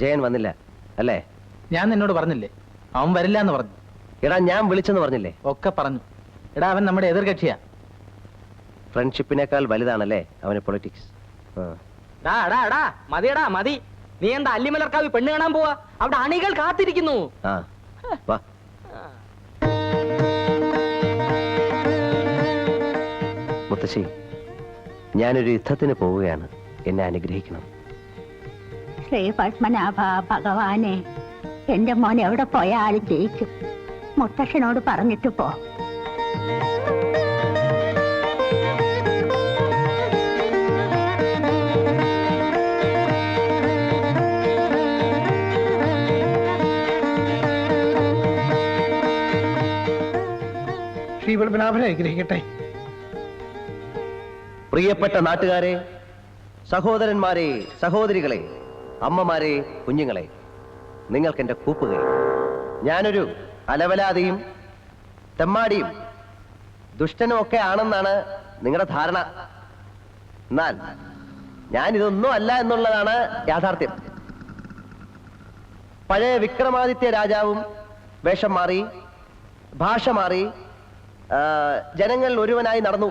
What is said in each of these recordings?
ജയൻ വന്നില്ല അല്ലേ? ഞാൻ നിന്നോട് പറഞ്ഞില്ലേ അവൻ വരില്ല എന്ന് പറഞ്ഞു. എടാ ഞാൻ വിളിച്ചെന്ന് പറഞ്ഞില്ലേ? ഒക്കെ പറഞ്ഞു. എടാ അവൻ നമ്മുടെ എതിർകക്ഷിയാ. ഫ്രണ്ട്ഷിപ്പിനേക്കാൾ വലുതാണല്ലേ അവന് പൊളിറ്റിക്സ്. മതിയടാ മതി. നീ എന്താ അല്ലിമലർക്കാവി പെണ്ണ് കാണാൻ പോവാ? അവിടെ അണികൾ കാത്തിരിക്കുന്നു. വാ. മുത്തശ്ശി, ഞാനൊരു യുദ്ധത്തിന് പോവുകയാണ്. എന്നെ അനുഗ്രഹിക്കണം. ശ്രീ പത്മനാഭ ഭഗവാനെ, എന്റെ മോൻ എവിടെ പോയാലും ജയിക്കും. മുത്തശ്ശനോട് പറഞ്ഞിട്ട് പോ. ശ്രീപത്മനാഭനെ അനുഗ്രഹിക്കട്ടെ. പ്രിയപ്പെട്ട നാട്ടുകാരെ, സഹോദരന്മാരെ, സഹോദരികളെ, അമ്മമാരെ, കുഞ്ഞുങ്ങളെ, നിങ്ങൾക്ക് എന്റെ കൂപ്പുകൈ. ഞാനൊരു അലവലാതിയും തെമ്മാടിയും ദുഷ്ടനും ഒക്കെ ആണെന്നാണ് നിങ്ങളുടെ ധാരണ. എന്നാൽ ഞാനിതൊന്നും അല്ല എന്നുള്ളതാണ് യാഥാർത്ഥ്യം. പഴയ വിക്രമാദിത്യ രാജാവും വേഷം മാറി, ഭാഷ മാറി, ജനങ്ങൾ ഒരുവനായി നടന്നു.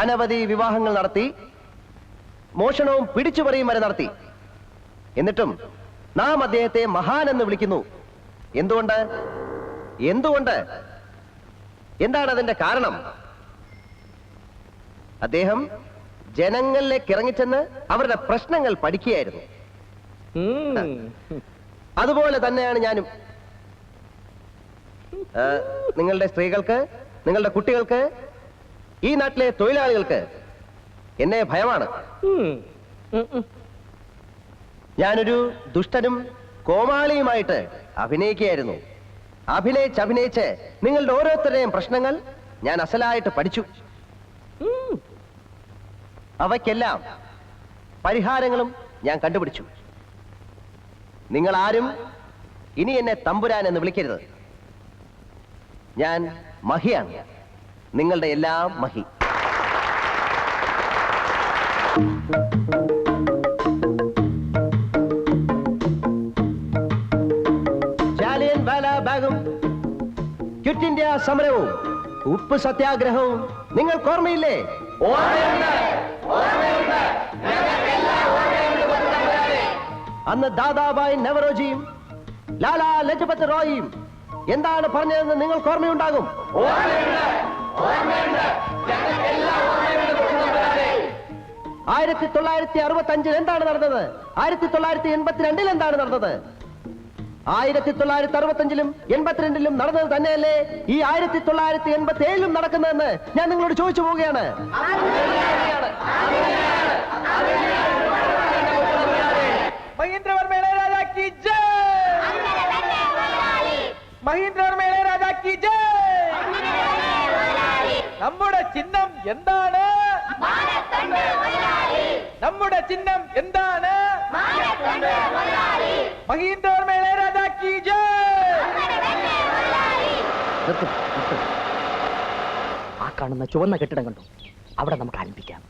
അനവധി വിവാഹങ്ങൾ നടത്തി, മോഷണവും പിടിച്ചുപറിയും വരെ നടത്തി. എന്നിട്ടും നാം അദ്ദേഹത്തെ മഹാൻ എന്ന് വിളിക്കുന്നു. എന്തുകൊണ്ട്? എന്തുകൊണ്ട്? എന്താണ് അതിന്റെ കാരണം? അദ്ദേഹം ജനങ്ങളിലേക്ക് ഇറങ്ങിച്ചെന്ന് അവരുടെ പ്രശ്നങ്ങൾ പഠിക്കുകയായിരുന്നു. അതുപോലെ തന്നെയാണ് ഞാനും. നിങ്ങളുടെ സ്ത്രീകൾക്ക്, നിങ്ങളുടെ കുട്ടികൾക്ക്, ഈ നാട്ടിലെ തൊഴിലാളികൾക്ക് എന്നെ ഭയമാണ്. ഞാനൊരു ദുഷ്ടനും കോമാളിയുമായിട്ട് അഭിനയിക്കുകയായിരുന്നു. അഭിനയിച്ച് നിങ്ങളുടെ ഓരോരുത്തരുടെയും പ്രശ്നങ്ങൾ ഞാൻ അസലായിട്ട് പഠിച്ചു. അവയ്ക്കെല്ലാം പരിഹാരങ്ങളും ഞാൻ കണ്ടുപിടിച്ചു. നിങ്ങൾ ആരും ഇനി എന്നെ തമ്പുരാൻ എന്ന് വിളിക്കരുത്. ഞാൻ മഹിയാണ്, നിങ്ങളുടെ എല്ലാം മഹി. ജാലിയൻ വാലാ ബാഗും ക്വിറ്റ് ഇന്ത്യ സമരവും ഉപ്പ് സത്യാഗ്രഹവും നിങ്ങൾക്ക് ഓർമ്മയില്ലേ? അന്ന് ദാദാബായ് നവറോജിയും ലാലാ ലജ്പത് റായിയും എന്താണ് പറഞ്ഞതെന്ന് നിങ്ങൾക്ക് ഓർമ്മയുണ്ടാകും. 1965 എന്താണ് നടന്നത്? 1982 എന്താണ് നടന്നത്? 1965 82 നടന്നത് തന്നെയല്ലേ ഈ 1987 നടക്കുന്നതെന്ന് ഞാൻ നിങ്ങളോട് ചോദിച്ചു പോവുകയാണ്. മഹീന്ദ്രവർമ്മ ഇളയരാജാ കി ജയ്! മഹീന്ദ്രവർമ്മ ഇളയരാജാ കി ജയ്! നമ്മുടെ ചിഹ്നം എന്താണ്? നമ്മുടെ ചിഹ്നം എന്താണ്? മഹീന്ദ്രവർമ്മ ഇളയരാജാ കി ജയ്! ആ കാണുന്ന ചുവന്ന കെട്ടിടം കണ്ടു, അവിടെ നമുക്ക് ആരംഭിക്കാം.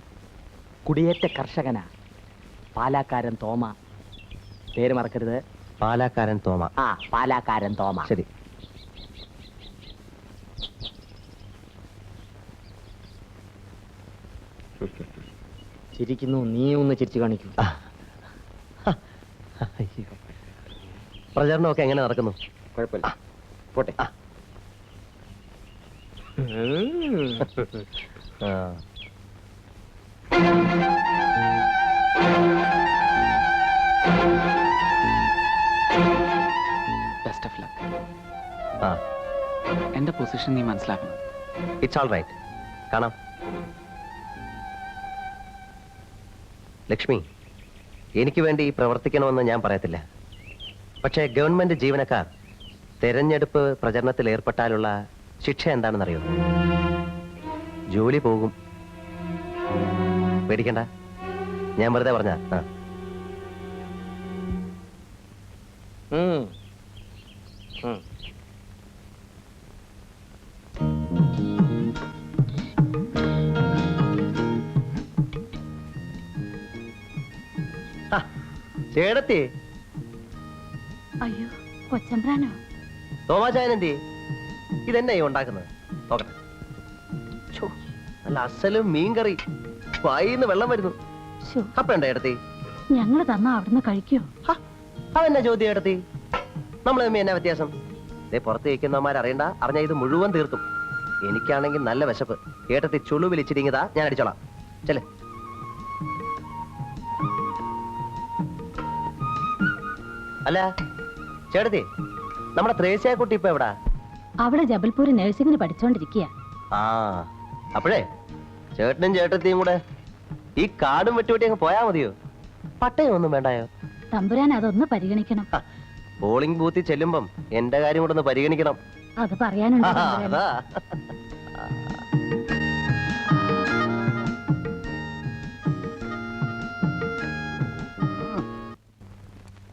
കുടിയേറ്റ കർഷകനാ, പാലാക്കാരൻ തോമ. പേര് മറക്കരുത്. പാലാക്കാരൻ തോമ. പാലാക്കാരൻ തോമ. ശരി. ചിരിക്കുന്നു, നീ ഒന്ന് ചിരിച്ചു കാണിക്കൂ. പ്രചരണമൊക്കെ എങ്ങനെ നടക്കുന്നു? കുഴപ്പമില്ല, പോട്ടെ. Best of luck. എന്റെ പൊസിഷൻ നീ മനസ്സിലാക്കണം. It's all right. കാണാം. ലക്ഷ്മി, എനിക്ക് വേണ്ടി പ്രവർത്തിക്കണമെന്ന് ഞാൻ പറയത്തില്ല. പക്ഷേ ഗവൺമെന്റ് ജീവനക്കാർ തെരഞ്ഞെടുപ്പ് പ്രചരണത്തിൽ ഏർപ്പെട്ടാലുള്ള ശിക്ഷ എന്താണെന്നറിയോ? ജോലി പോകും. പേടിക്കണ്ട, ഞാൻ വെറുതെ പറഞ്ഞ. ചേടത്തി, അയ്യോ കൊച്ചമ്പ്രാനോ? തോമാചായൻ എന്തി ഇതെന്നെ ഉണ്ടാക്കുന്നത് നോക്കട്ടെ. ഛോ, നല്ല അസലും മീൻകറി, വായിന്ന് വെള്ളം വരുന്നു. കപ്പയുണ്ടോ ഏടത്തി? ഞങ്ങള് തന്നാ അവിടുന്ന് കഴിക്കോ? അതെന്നാ ചോദ്യം ഏടത്തി? നമ്മൾ തമ്മി എന്നാ വ്യത്യാസം? ഇതേ പുറത്ത് കഴിക്കുന്നവന്മാർ അറിയണ്ട, അറിഞ്ഞാൽ ഇത് മുഴുവൻ തീർത്തും. എനിക്കാണെങ്കിൽ നല്ല വിശപ്പ്. ഏട്ടത്തി ചുളു വിളിച്ചിരിങ്ങതാ, ഞാൻ അടിച്ചോളാം. ചെല്ലേ. അല്ല ചേട്ടത്തി, നമ്മുടെ ത്രേസ്യ കുട്ടി ഇപ്പൊ എവിടാ? അവിടെ ജബൽപൂർ നഴ്സിംഗിന് പഠിച്ചോണ്ടിരിക്കുക. ആ അപ്പോഴേ ചേട്ടനും ചേട്ടത്തിയും കൂടെ ഈ കാടും വെട്ടുവെട്ടി അങ്ങ് പോയാ മതിയോ? പട്ടയം ഒന്നും വേണ്ടായോ? തമ്പുരാൻ അതൊന്ന് പരിഗണിക്കണം. പോളിംഗ് ബൂത്തിൽ ചെല്ലുമ്പം എന്റെ കാര്യം കൂടെ ഒന്ന് പരിഗണിക്കണം. അത് പറയാനുണ്ട് തമ്പുരാന്. അതാ.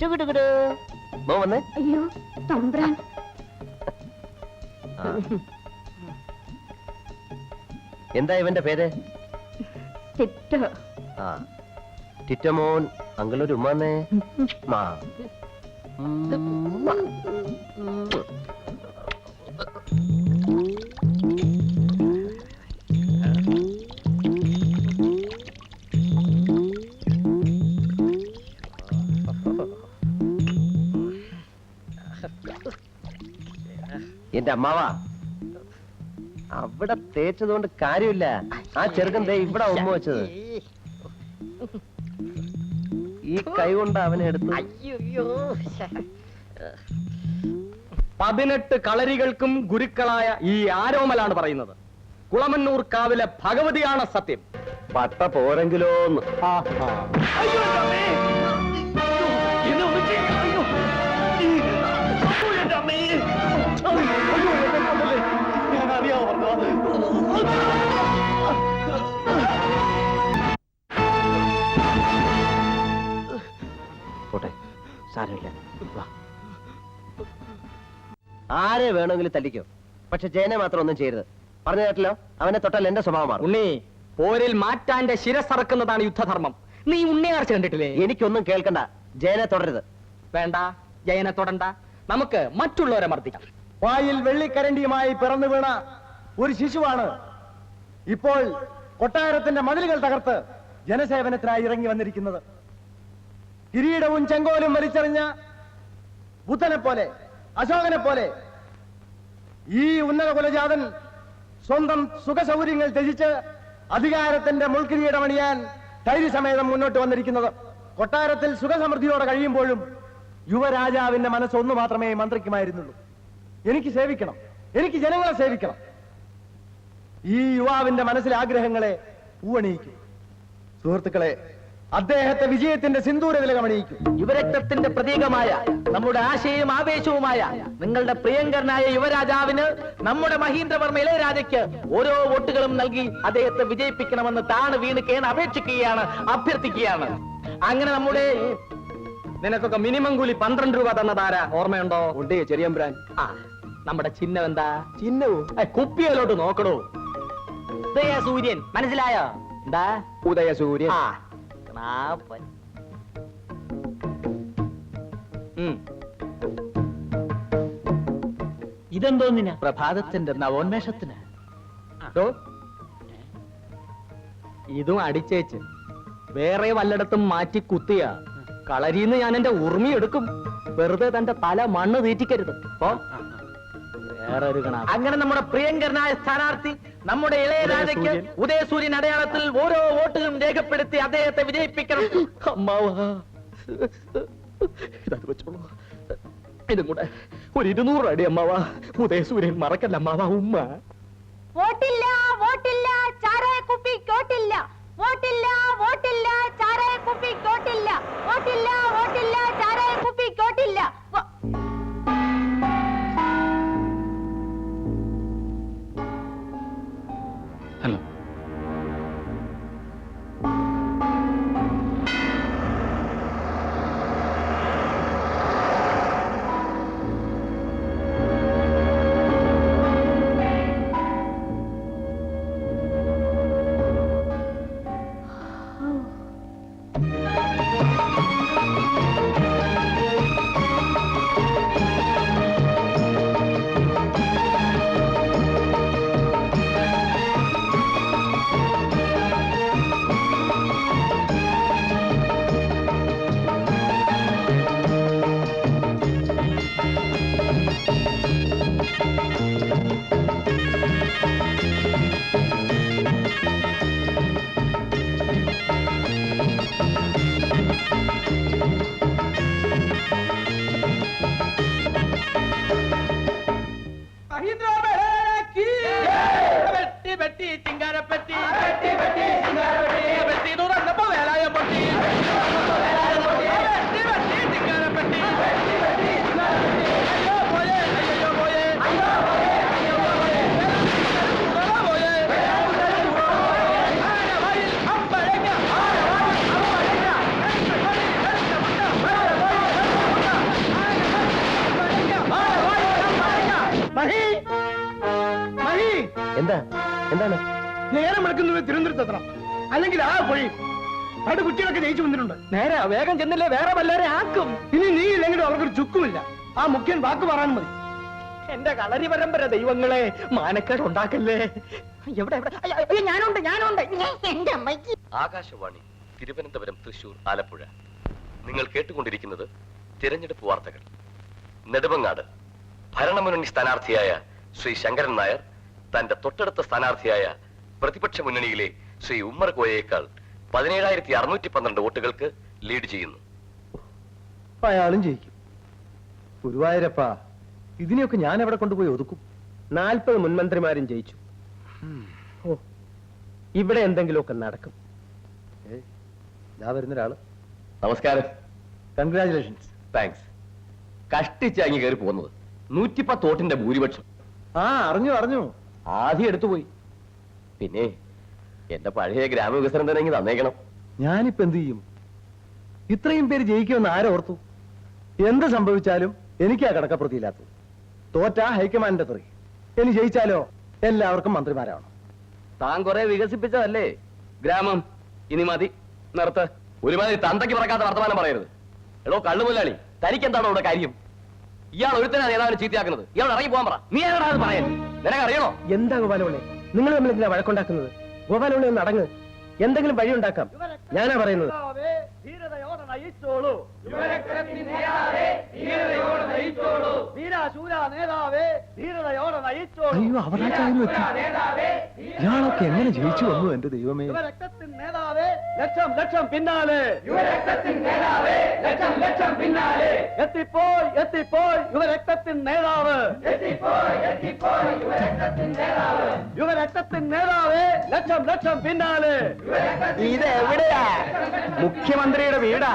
ടുകുടുകുടു. മോൻ വന്നേ. അയ്യോ തമ്പുരാൻ. ആ. എന്താ ഇവന്റെ പേര്? ആ ടിറ്റമോൻ. അങ്കിളൊരു ഉമ്മാന്നേ. മാ. ഉമ്മ. എന്റെ അമ്മാവാ, അവിടെ തേച്ചതുകൊണ്ട് കാര്യമില്ല. ആ ചെറുക്കൻ ദേ ഇവിടെ ഉമ്മ വെച്ചത്. ഈ കൈ കൊണ്ട് അവനെ എടുത്തു. 18 കളരികൾക്കും ഗുരുക്കളായ ഈ ആരോമലാണ് പറയുന്നത്. കുളമന്നൂർ കാവിലെ ഭഗവതിയാണ് സത്യം. പട്ട പോരെങ്കിലോന്ന്. പോട്ടെ, സാരമില്ല. ആരെ വേണമെങ്കിലും തല്ലിക്കോ, പക്ഷെ ജയനെ മാത്രം ഒന്നും ചെയ്യരുത്. പറഞ്ഞു കേട്ടല്ലോ, അവനെ തൊട്ടാൽ എന്റെ സ്വഭാവം മാറും. ഉണ്ണി, പോരിൽ മാറ്റാന്റെ ശിരസറക്കുന്നതാണ് യുദ്ധധർമ്മം. നീ ഉണ്ണിയാർച്ച കണ്ടിട്ടില്ലേ? എനിക്കൊന്നും കേൾക്കണ്ട. ജയനെ തുടരുത്. വേണ്ട, ജയനെ തൊടണ്ട. നമുക്ക് മറ്റുള്ളവരെ മർദ്ദിക്കാം. വായിൽ വെള്ളിക്കരണ്ടിയുമായി പിറന്നു വീണ ഒരു ശിശുവാണ് ഇപ്പോൾ കൊട്ടാരത്തിന്റെ മതിലുകൾ തകർത്ത് ജനസേവനത്തിനായി ഇറങ്ങി വന്നിരിക്കുന്നത്. കിരീടവും ചെങ്കോലും വലിച്ചെറിഞ്ഞ ബുദ്ധനെ പോലെ, അശോകനെ പോലെ ഈ ഉന്നത കുലജാതൻ സ്വന്തം സുഖസൗകര്യങ്ങൾ ത്യജിച്ച് അധികാരത്തിന്റെ മുൾക്കിരീടമണിയാൻ ധൈര്യസമേതം മുന്നോട്ട് വന്നിരിക്കുന്നത്. കൊട്ടാരത്തിൽ സുഖസമൃദ്ധിയോടെ കഴിയുമ്പോഴും യുവരാജാവിന്റെ മനസ്സൊന്നു മാത്രമേ മന്ത്രിക്കുമായിരുന്നുള്ളൂ. എനിക്ക് സേവിക്കണം, എനിക്ക് ജനങ്ങളെ സേവിക്കണം. ഈ യുവാവിന്റെ മനസ്സിലെ ആഗ്രഹങ്ങളെ പൂവണിയിക്കും. സുഹൃത്തുക്കളെ, അദ്ദേഹത്തെ വിജയത്തിന്റെ സിന്ദൂര തിലകമണിയിക്കും. യുവരക്തത്തിന്റെ പ്രതീകമായ നമ്മുടെ ആശയവും ആവേശവുമായ നിങ്ങളുടെ പ്രിയങ്കരനായ യുവരാജാവിന് നമ്മുടെ മഹീന്ദ്രവർമ്മ ഇളയരാജയ്ക്ക് ഓരോ വോട്ടുകളും നൽകി അദ്ദേഹത്തെ വിജയിപ്പിക്കണമെന്ന് താണ് വീണ് കേണ് അപേക്ഷിക്കുകയാണ്, അഭ്യർത്ഥിക്കുകയാണ്. അങ്ങനെ നമ്മുടെ നിനക്കൊക്കെ മിനിമം കൂലി 12 രൂപ തന്നതാരാ ഓർമ്മയുണ്ടോ? ഉണ്ടേ ചെറിയമ്പ്രാൻ. ആ, നമ്മുടെ ചിഹ്നം എന്താ? ചിഹ്നവും കുപ്പിയിലോട്ട് നോക്കണോ. ഉദയസൂര്യൻ, മനസ്സിലായോ? എന്താ ഉദയസൂര്യൻ? ആ, ക്ലാപ്പൻ. ഇതെന്തോന്നിനാ? പ്രഭാതത്തിന്റെ നവോന്മേഷത്തിന്. ഇതും അടിച്ചേച്ച് വേറെ വല്ലയിടത്തും മാറ്റി കുത്തിയ കളരിന്ന് ഞാൻ എന്റെ ഉറുമി എടുക്കും. വെറുതെ തന്റെ തല മണ്ണ് തീറ്റിക്കരുത്. വേറൊരു കണ. അങ്ങനെ നമ്മുടെ പ്രിയങ്കരനായ സ്ഥാനാർത്ഥി നമ്മുടെ ഇളയരാജയ്ക്ക് ഉദയസൂര്യൻ അടയാളത്തിൽ ഓരോ വോട്ടുകളും രേഖപ്പെടുത്തി അദ്ദേഹത്തെ വിജയിപ്പിക്കണം. അമ്മാവാ, ഇതത് വെച്ചോളൂ. ഇതും കൂടെ ഒരു 200 അടി അമ്മാവാ. ഉദയസൂര്യൻ മറക്കല്ല അമ്മാവാ. ഉമ്മ വോട്ടില്ല, വോട്ടില്ല, ചാരായ കുപ്പിക്കോട്ടില്ല. വോട്ടില്ല, വോട്ടില്ല, ചാരായ കുപ്പിക്കോട്ടില്ല. വോട്ടില്ല, വോട്ടില്ല, ചാരായ കുപ്പിക്കോട്ടില്ല. ഹലോ. എന്താ എന്താണ്? നേരം വിളക്കുന്നത് തിരുവനന്തപുരത്ത് എത്തണം, അല്ലെങ്കിൽ ആ പൊഴി അവിടെ കുട്ടികളൊക്കെ ജയിച്ചു വന്നിട്ടുണ്ട്. നേരെ വേഗം ചെന്നില്ലേ വേറെ വല്ലവരെ ആക്കും. ഇനി നീ ഇല്ലെങ്കിലും അവർക്കൊരു ചുക്കുമില്ല. ആ മുഖ്യൻ വാക്ക് പറയാൻ മതി. എന്റെ കളരി പരമ്പര ദൈവങ്ങളെ, മാനക്കേട് ഉണ്ടാക്കല്ലേ. എവിടെ എവിടെ? അയ്യോ, ഞാനുണ്ട് എന്റെ അമ്മയ്ക്ക്. ആകാശവാണി തിരുവനന്തപുരം, തൃശൂർ, ആലപ്പുഴ. നിങ്ങൾ കേട്ടുകൊണ്ടിരിക്കുന്നത് തിരഞ്ഞെടുപ്പ് വാർത്തകൾ. നെടുമങ്ങാട് ഭരണമുന്നണി സ്ഥാനാർത്ഥിയായ ശ്രീ ശങ്കരൻ നായർ തന്റെ തൊട്ടടുത്ത സ്ഥാനാർത്ഥിയായ പ്രതിപക്ഷ മുന്നണിയിലെ ശ്രീ ഉമ്മർ കോയയേക്കാൾ 17,612 വോട്ടുകൾക്ക് ലീഡ് ചെയ്യുന്നു. അയാളും ജയിക്കും. ഗുരുവായൂരപ്പ, ഇതിനെയൊക്കെ ഞാൻ എവിടെ കൊണ്ടുപോയി ഒതുക്കും? 40 മുൻമന്ത്രിമാരും ജയിച്ചു. ഓ, ഇവിടെ എന്തെങ്കിലുമൊക്കെ നടക്കും. ഞാൻ വരുന്നൊരാള്. നമസ്കാരം. കൺഗ്രാചുലേഷൻസ്. താങ്ക്സ്. കഷ്ടിച്ചാങ്ങി കയറി പോകുന്നത് 110 വോട്ടിന്റെ ഭൂരിപക്ഷം. അറിഞ്ഞു. ആദ്യം എടുത്തുപോയി. പിന്നെ എന്റെ പഴയ ഗ്രാമവികസനം തന്നെ ഇങ്ങ് തന്നേക്കണം. ഞാനിപ്പോ എന്ത് ചെയ്യും? ഇത്രയും പേര് ജയിക്കുമെന്ന് ആരോർത്തു? എന്ത് സംഭവിച്ചാലും എനിക്കാ കടക്കപ്രതിയില്ലാത്തത്. തോറ്റ ഹൈക്കമാൻഡിന്റെ തെറി. ഇനി ജയിച്ചാലോ എല്ലാവർക്കും മന്ത്രിമാരാവണം. താൻ കുറെ വികസിപ്പിച്ചതല്ലേ ഗ്രാമം. ഇനി മതി, നിർത്ത്. ഒരുമാതിരി തന്തയ്ക്ക് പറക്കാത്ത വർത്തമാനം പറയരുത്. എടോ കള്ളുമുല്ലാളി, തനിക്ക് എന്താണോ ഇവിടെ കാര്യം? ഇയാൾ ഒരുത്തനാണ് നേതാവിനെ ചീത്തയാക്കുന്നത്. ഇയാൾ ഇറങ്ങി പോകാൻ പറ. നീ ആരോടാ അത് പറയാൻ? നിനക്കറിയണോ? എന്താ ഗോപാലോളെ, നിങ്ങൾ തമ്മിൽ എന്തിനാ വഴക്കുണ്ടാക്കുന്നത്? ഗോപാലോളെ ഒന്ന് അടങ്ങ്, എന്തെങ്കിലും വഴി ഉണ്ടാക്കാം. ഞാനാ പറയുന്നത്. അയ്യോ, അവരാച്ചാലും എത്തി. ഇയാളൊക്കെ എങ്ങനെ ജയിച്ചു വന്നു എന്റെ ദൈവമേ. ലക്ഷം ലക്ഷം പിന്നാലെ എത്തിപ്പോയി യുവരക്തത്തിൻ നേതാവ്. യുവരക്തത്തിൻ നേതാവ് ലക്ഷം ലക്ഷം പിന്നാലെ. ഇത് എവിടെയാ? മുഖ്യമന്ത്രിയുടെ വീടാ.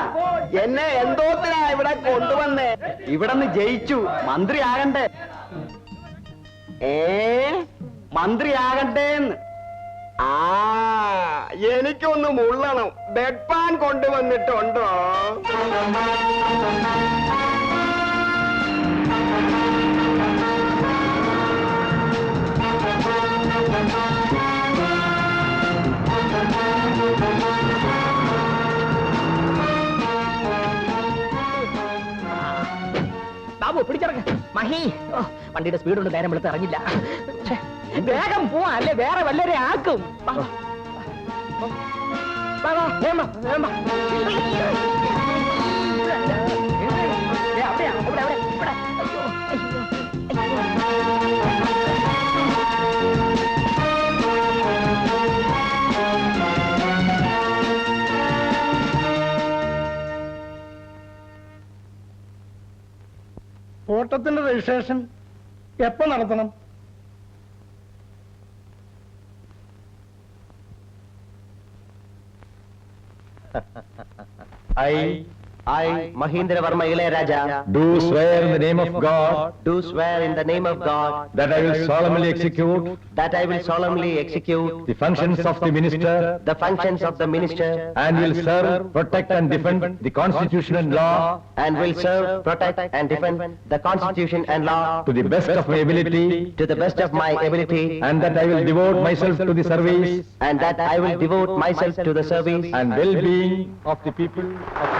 എന്നെ എന്തോത്തിനാ ഇവിടെ കൊണ്ടുവന്നേ? ഇവിടെന്ന് ജയിച്ചു, മന്ത്രിയാകണ്ടേ? മന്ത്രിയാകണ്ടേന്ന്. എനിക്കൊന്ന് മുള്ളണം. ബെഡ് പാൻ കൊണ്ടുവന്നിട്ടുണ്ടോ? ബാബു പിടിച്ചിറങ്ങ. മഹി, വണ്ടിയുടെ സ്പീഡ് കൊണ്ട് നേരം വെളുത്ത് ഇറങ്ങില്ല. വേഗം പോവാ, അല്ലേ വേറെ വല്ലവരെ ആക്കും. ഓട്ടത്തിന്റെ രജിസ്ട്രേഷൻ എപ്പോ നടത്തണം? I, Mahendravarma Ilayaraja, Do swear in the name of God do swear in the name of God that I will solemnly execute that I will solemnly execute the functions of the minister the functions of the minister and will serve, protect and defend the Constitution and law and will serve, protect and defend the Constitution and law to the best of my ability, to the best of my ability, and that I will devote myself to the service and that I will devote myself to the service and well-being of the people of